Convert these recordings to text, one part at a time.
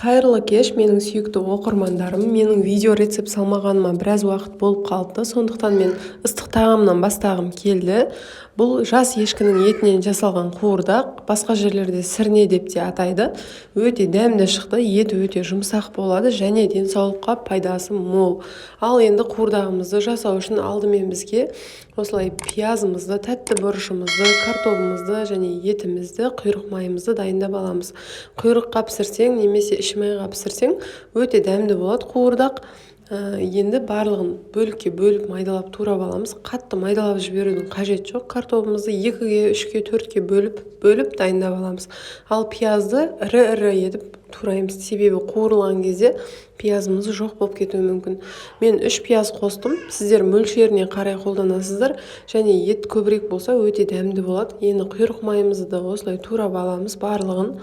Қайырлы кеш, менің сүйікті оқырмандарым. Менің видео рецепт салмағаныма біраз уақыт болып қалды, сондықтан мен ыстық тағамнан бастағым келді. Бұл жас ешкінің етінен жасалған қуырдақ, басқа жерлерде сірне деп те атайды. Өте дәмді шықты, еті өте жұмсақ болады және денсаулыққа пайдасы мол. Ал енді қуырдағымызды жасау үшін алдымен бізге осылай пиязымызды, тәтті бұрышымызды, картобымызды және етімізді, құйрық майымызды дайындап аламыз. Құйрыққа пісірсең немесе ішімайға пісірсең өте дәмді болады қуырдақ. Енді барлығын бөлікке бөліп майдалап турап аламыз. Қатты майдалап жіберудің қажет жоқ. Картобымызды 2-ге, 3-ге, 4-ге бөліп дайындап аламыз. Ал пиязды ірі-ірі етіп тураймыз. Себебі қуырылған кезде пиязымыз жоқ болып кетуі мүмкін. Мен 3 пияз қостым. Сіздер мөлшеріне қарай қолданасыздар. Және ет көбірек болса өте дәмді болады. Енді құйрық майымызды да осылай турап аламыз барлығын.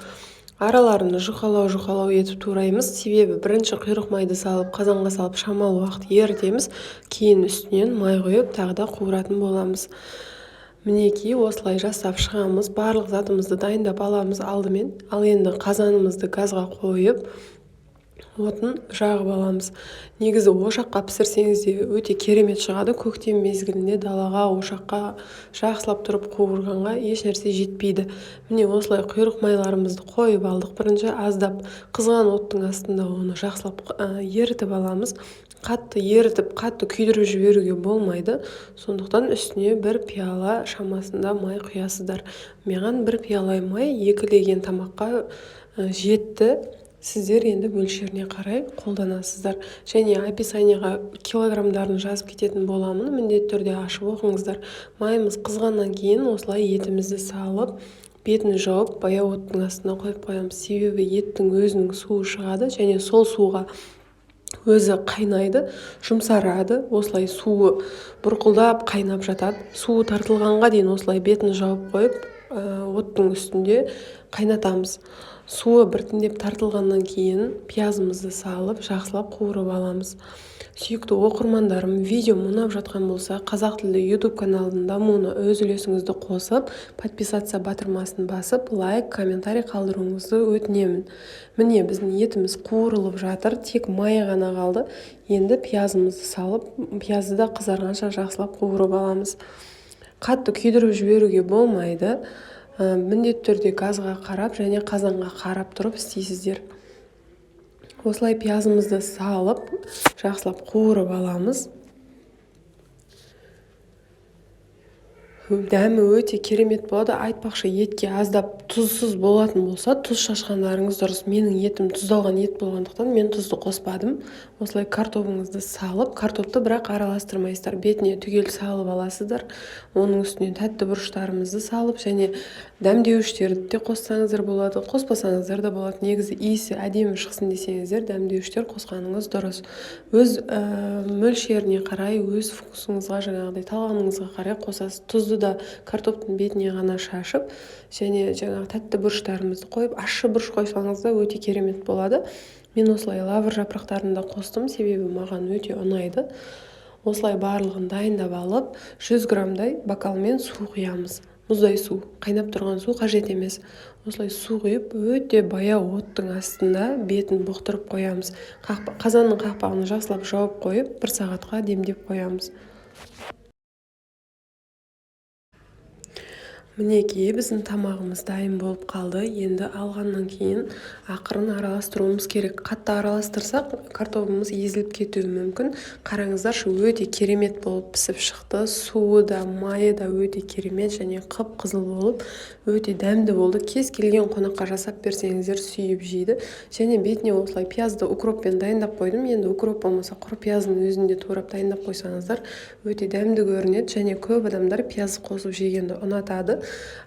Араларын жұқалау етіп тураймыз. Себебі бірінші құйрық майды салып, қазанға салып шамалы уақыт ерітеміз. Кейін үстінен май құйып, тағы да қуыратын боламыз. Мінекей осылай жасап шығамыз. Барлық затымызды дайындап аламыз алдымен. Ал енді қазанымызды газға қойып, отын жағып аламыз. Негізі ошаққа пісірсеңіз де өте керемет шығады. Көктем мезгілінде далаға ошаққа жақсылап тұрып қуырғанға еш нәрсе жетпейді. Міне осылай құйрық майларымызды қойып алдық. Бірінші аздап қызған оттың астында оны жақсылап ерітіп аламыз. Қатты ерітіп, қатты күйдіріп жіберуге болмайды. Сондықтан үстіне 1 пиала шамасында май құясыздар. Маған 1 пиала май 2 леген тамаққа жетті. Сіздер енді мөлшеріне қарай қолданасыздар. Және описаниеға килограммдарын жазып кететін боламын. Міндетті түрде ашып оқыңыздар. Майымыз қызғаннан кейін осылай етімізді салып, бетін жауып, баяу оттың астына қойып қоямыз. Себебі еттің өзінің суы шығады және сол суға өзі қайнайды, жұмсарады. Осылай суы бұрқылдап қайнап жатады. Суы тартылғанға дейін осылай бетін жауып қойып, оттың үстінде қайнатамыз. Суы біртіндеп тартылғаннан кейін пиязымызды салып, жақсылап қуырып аламыз. Сүйікті оқырмандарым, видео ұнап жатқан болса, қазақ тілді YouTube каналының дамуына өз үлесіңізді қосып, подписаться батырмасын басып, лайк, комментарий қалдыруыңызды өтінемін. Міне біздің етіміз қуырылып жатыр, тек майы ғана қалды. Енді пиязымызды салып, пиязды да қызарғанша жақсылап қуырып аламыз. Қатты күйдіріп жіберуге болмайды. Міндетті түрде газға қарап және қазанға қарап тұрып істейсіздер. Осылай пиязымызды салып, жақсылап қуырып аламыз. Дәмі өте керемет болады. Айтпақшы, етке аздап тұзсыз болатын болса, тұз шашқандарыңыз дұрыс. Менің етім тұздалған ет болғандықтан мен тұзды қоспадым. Осылай картобыңызды салып, картопты бірақ араластырмайсыздар. Бетіне түгел салып аласыздар. Оның үстіне тәтті бұрыштарымызды салып және дәмдеуіштерді де қоссаңыздар болады, қоспасаңыздар да болады. Негізі иісі әдемі шықсын десеңіздер, дәмдеуіштер қосқаныңыз дұрыс. Өз мөлшеріне қарай, өз вкусыңызға, жаңағыдай талғамыңызға қарай қосасыз. Тұзды да картоптың бетіне ғана шашып, және жаңағы тәтті бұрыштарымызды қойып, ащы бұрыш қойсаңыз да өте керемет болады. Мен осылай лавр жапырақтарын да қостым, себебі маған өте ұнайды. Осылай барлығын дайындап алып, 100 граммдай бокалмен су құямыз. Мұздай су, қайнап тұрған су қажет емес. Осылай су құйып, өте баяу оттың астында бетін бұқтырып қоямыз. Қазанның қақпағын жақсылап жауып қойып, 1 сағатқа демдеп қоямыз. Мінекей біздің тамағымыз дайын болып қалды. Енді алғаннан кейін ақырын араластыруымыз керек. Қатты араластырсақ, картобымыз езіліп кетуі мүмкін. Қараңыздаршы, өте керемет болып пісіп шықты. Суы да, майы да өте керемет және қып-қызыл болып, өте дәмді болды. Кез келген қонаққа жасап берсеңіздер сүйіп жейді. Және бетіне осылай пиязды укроппен дайындап қойдым. Енді укроп болмаса, құр пияздың өзінде турап дайындап қойсаңыздар, өте дәмді көрінеді және көп адамдар пияз қосып жегенді ұнатады.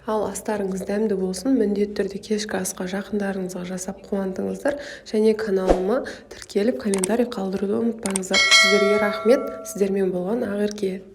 Ал астарыңыз дәмді болсын, міндетті түрде кешкі асқа жақындарыңызға жасап қуантыңыздар және каналыма тіркеліп комментарий қалдыруды ұмытпаңыздар. Сіздерге рахмет. Сіздермен болған Ақерке.